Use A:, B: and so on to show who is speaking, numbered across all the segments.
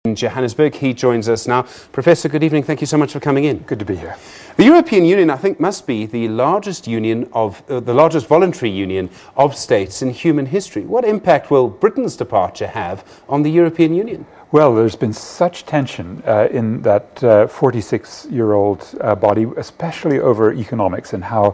A: In Johannesburg. He joins us now. Professor, good evening. Thank you so much for coming in.
B: Good to be here.
A: The European Union, I think, must be the largest union of the largest voluntary union of states in human history. What impact will Britain's departure have on the European Union?
B: Well, there's been such tension in that 46-year-old body, especially over economics and how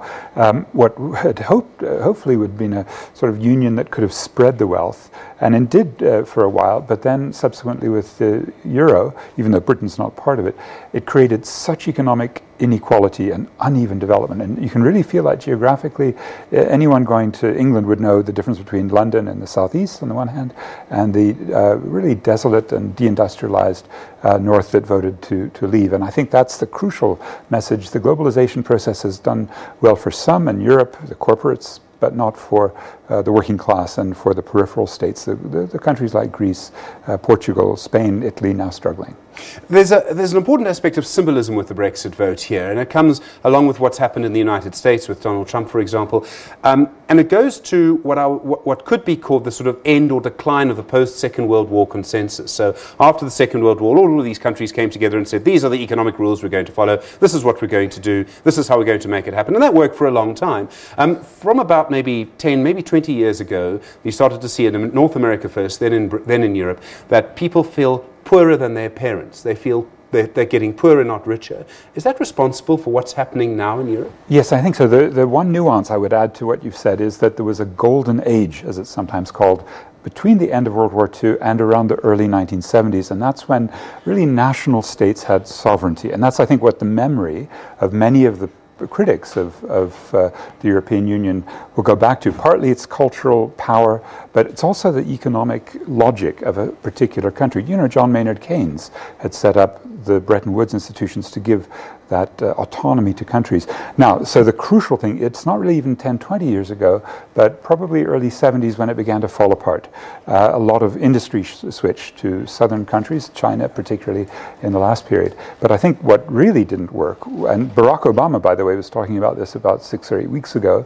B: what had hopefully would have been a sort of union that could have spread the wealth, and it did for a while, but then subsequently with the euro, even though Britain's not part of it, it created such economic inequality and uneven development. And you can really feel that geographically. Anyone going to England would know the difference between London and the southeast on the one hand, and the really desolate and deindustrialized north that voted to leave. And I think that's the crucial message. The globalization process has done well for some in Europe, the corporates, but not for the working class and for the peripheral states, the countries like Greece, Portugal, Spain, Italy now struggling.
A: There's an important aspect of symbolism with the Brexit vote here, and it comes along with what's happened in the United States with Donald Trump, for example, and it goes to what could be called the sort of end or decline of the post-Second World War consensus. So after the Second World War, all of these countries came together and said, these are the economic rules we're going to follow, this is what we're going to do, this is how we're going to make it happen, and that worked for a long time. From about maybe 10, maybe 20 years ago, you started to see it in North America first, then in Europe, that people feel poorer than their parents. They feel they're getting poorer, not richer. Is that responsible for what's happening now in Europe?
B: Yes, I think so. The one nuance I would add to what you've said is that there was a golden age, as it's sometimes called, between the end of World War II and around the early 1970s, and that's when really national states had sovereignty. And that's, I think, what the memory of many of the critics of the European Union will go back to. Partly it's cultural power, but it's also the economic logic of a particular country. You know, John Maynard Keynes had set up the Bretton Woods institutions to give that autonomy to countries. Now, so the crucial thing, it's not really even 10, 20 years ago, but probably early 70s when it began to fall apart. A lot of industry switched to southern countries, China particularly in the last period. But I think what really didn't work, and Barack Obama, by the way, was talking about this about 6 or 8 weeks ago,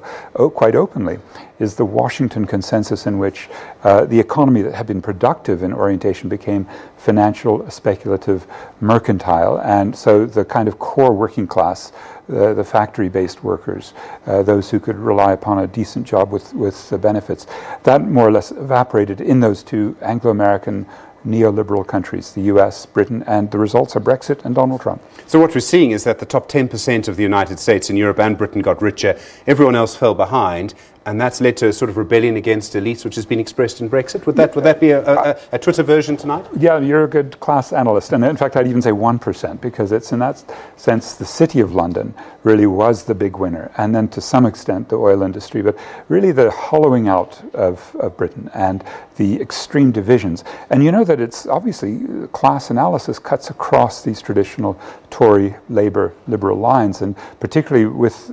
B: quite openly, is the Washington consensus in which the economy that had been productive in orientation became financial, speculative, mercantile, and so the kind of core working class, the factory-based workers, those who could rely upon a decent job with benefits, that more or less evaporated in those two Anglo-American neoliberal countries, the US, Britain, and the results are Brexit and Donald Trump.
A: So what we're seeing is that the top 10% of the United States and Europe and Britain got richer, everyone else fell behind, and that's led to a sort of rebellion against elites, which has been expressed in Brexit. Would that be a Twitter version tonight?
B: Yeah, you're a good class analyst. And in fact, I'd even say 1%, because it's in that sense the City of London really was the big winner. And then to some extent the oil industry, but really the hollowing out of Britain and the extreme divisions. And you know that it's obviously class analysis cuts across these traditional Tory, Labour, Liberal lines, and particularly with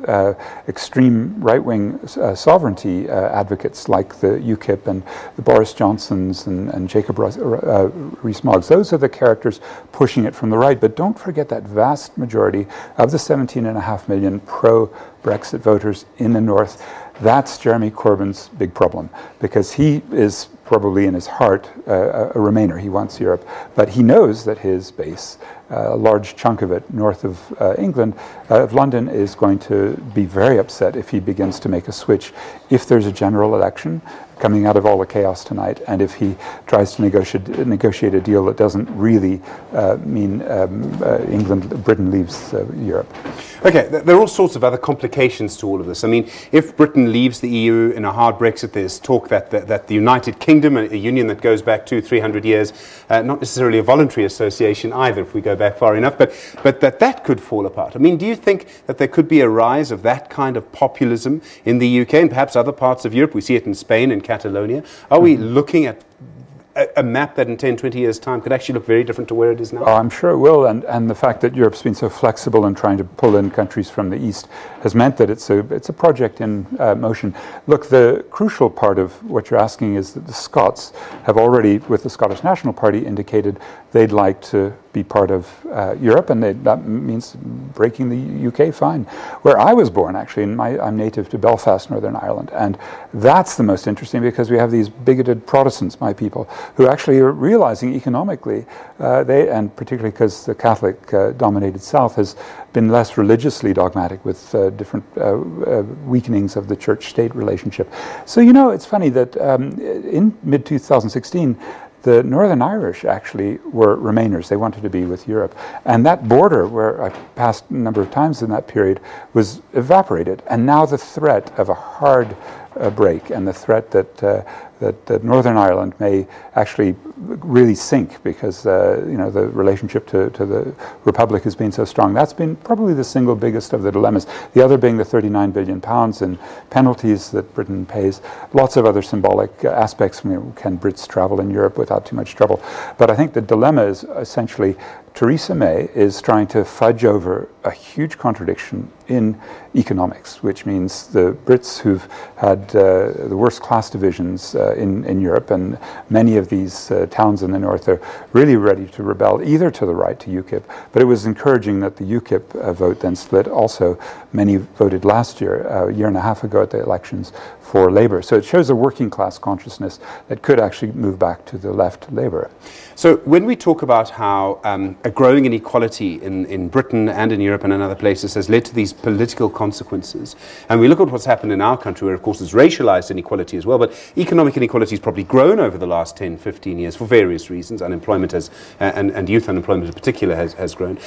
B: extreme right-wing sovereignty advocates like the UKIP and the Boris Johnsons and Jacob Rees-Moggs. Those are the characters pushing it from the right. But don't forget that vast majority of the 17.5 million pro-Brexit voters in the north. That's Jeremy Corbyn's big problem, because he is probably in his heart a Remainer. He wants Europe, but he knows that his base, a large chunk of it north of England, of London, is going to be very upset if he begins to make a switch. If there's a general election coming out of all the chaos tonight, and if he tries to negotiate a deal that doesn't really mean Britain leaves Europe.
A: Okay, there are all sorts of other complications to all of this. I mean, if Britain leaves the EU in a hard Brexit, there's talk that the United Kingdom, a union that goes back 200-300 years, not necessarily a voluntary association either, if we go back far enough, but that could fall apart. I mean, do you think that there could be a rise of that kind of populism in the UK and perhaps other parts of Europe? We see it in Spain and Catalonia. Are we looking at a map that in 10, 20 years' time could actually look very different to where it is now?
B: Oh, I'm sure it will, and the fact that Europe's been so flexible in trying to pull in countries from the east has meant that it's a project in motion. Look, the crucial part of what you're asking is that the Scots have already, with the Scottish National Party, indicated they'd like to be part of Europe, and that means breaking the UK, fine. Where I was born, actually, I'm native to Belfast, Northern Ireland, and that's the most interesting because we have these bigoted Protestants, my people, who actually are realizing economically, and particularly because the Catholic-dominated South has been less religiously dogmatic with different weakenings of the church-state relationship. So, you know, it's funny that in mid-2016, the Northern Irish actually were Remainers. They wanted to be with Europe. And that border, where I passed a number of times in that period, was evaporated. And now the threat of a hard break and the threat that Northern Ireland may actually really sink because you know, the relationship to the Republic has been so strong. That's been probably the single biggest of the dilemmas. The other being the £39 billion in penalties that Britain pays. Lots of other symbolic aspects. You know, can Brits travel in Europe without too much trouble? But I think the dilemma is essentially Theresa May is trying to fudge over a huge contradiction in economics, which means the Brits who've had the worst class divisions in Europe, and many of these towns in the north are really ready to rebel either to the right, to UKIP, but it was encouraging that the UKIP vote then split. Also, many voted last year, a year and a half ago at the elections, for Labour. So it shows a working class consciousness that could actually move back to the left Labour.
A: So when we talk about how a growing inequality in Britain and in Europe and in other places has led to these political consequences, and we look at what's happened in our country, where of course there's racialized inequality as well, but economic inequality has probably grown over the last 10, 15 years for various reasons. Unemployment has, and youth unemployment in particular has grown.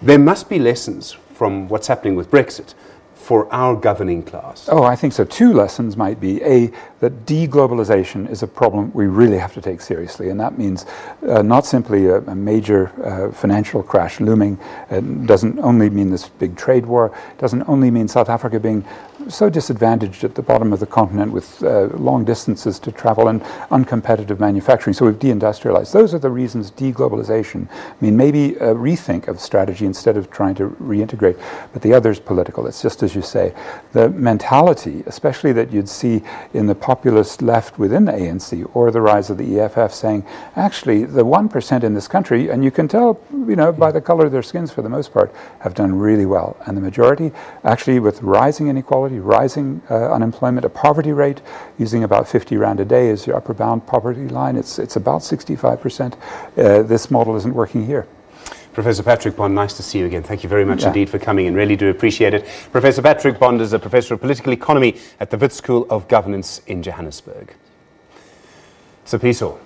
A: There must be lessons from what's happening with Brexit for our governing class.
B: Oh, I think so. Two lessons might be, A, that deglobalization is a problem we really have to take seriously, and that means not simply a major financial crash looming. It doesn't only mean this big trade war, it doesn't only mean South Africa being so disadvantaged at the bottom of the continent with long distances to travel and uncompetitive manufacturing. So we've deindustrialized. Those are the reasons deglobalization. I mean, maybe a rethink of strategy instead of trying to reintegrate. But the other is political. It's just as you say. The mentality, especially that you'd see in the populist left within the ANC or the rise of the EFF saying, actually, the 1% in this country, and you can tell, you know, by the color of their skins for the most part, have done really well. And the majority, actually, with rising inequality, rising unemployment, a poverty rate using about 50 rand a day as your upper bound poverty line. It's about 65%. This model isn't working here.
A: Professor Patrick Bond, nice to see you again. Thank you very much indeed for coming in. Really do appreciate it. Professor Patrick Bond is a professor of political economy at the Wits School of Governance in Johannesburg. Sir Peace all.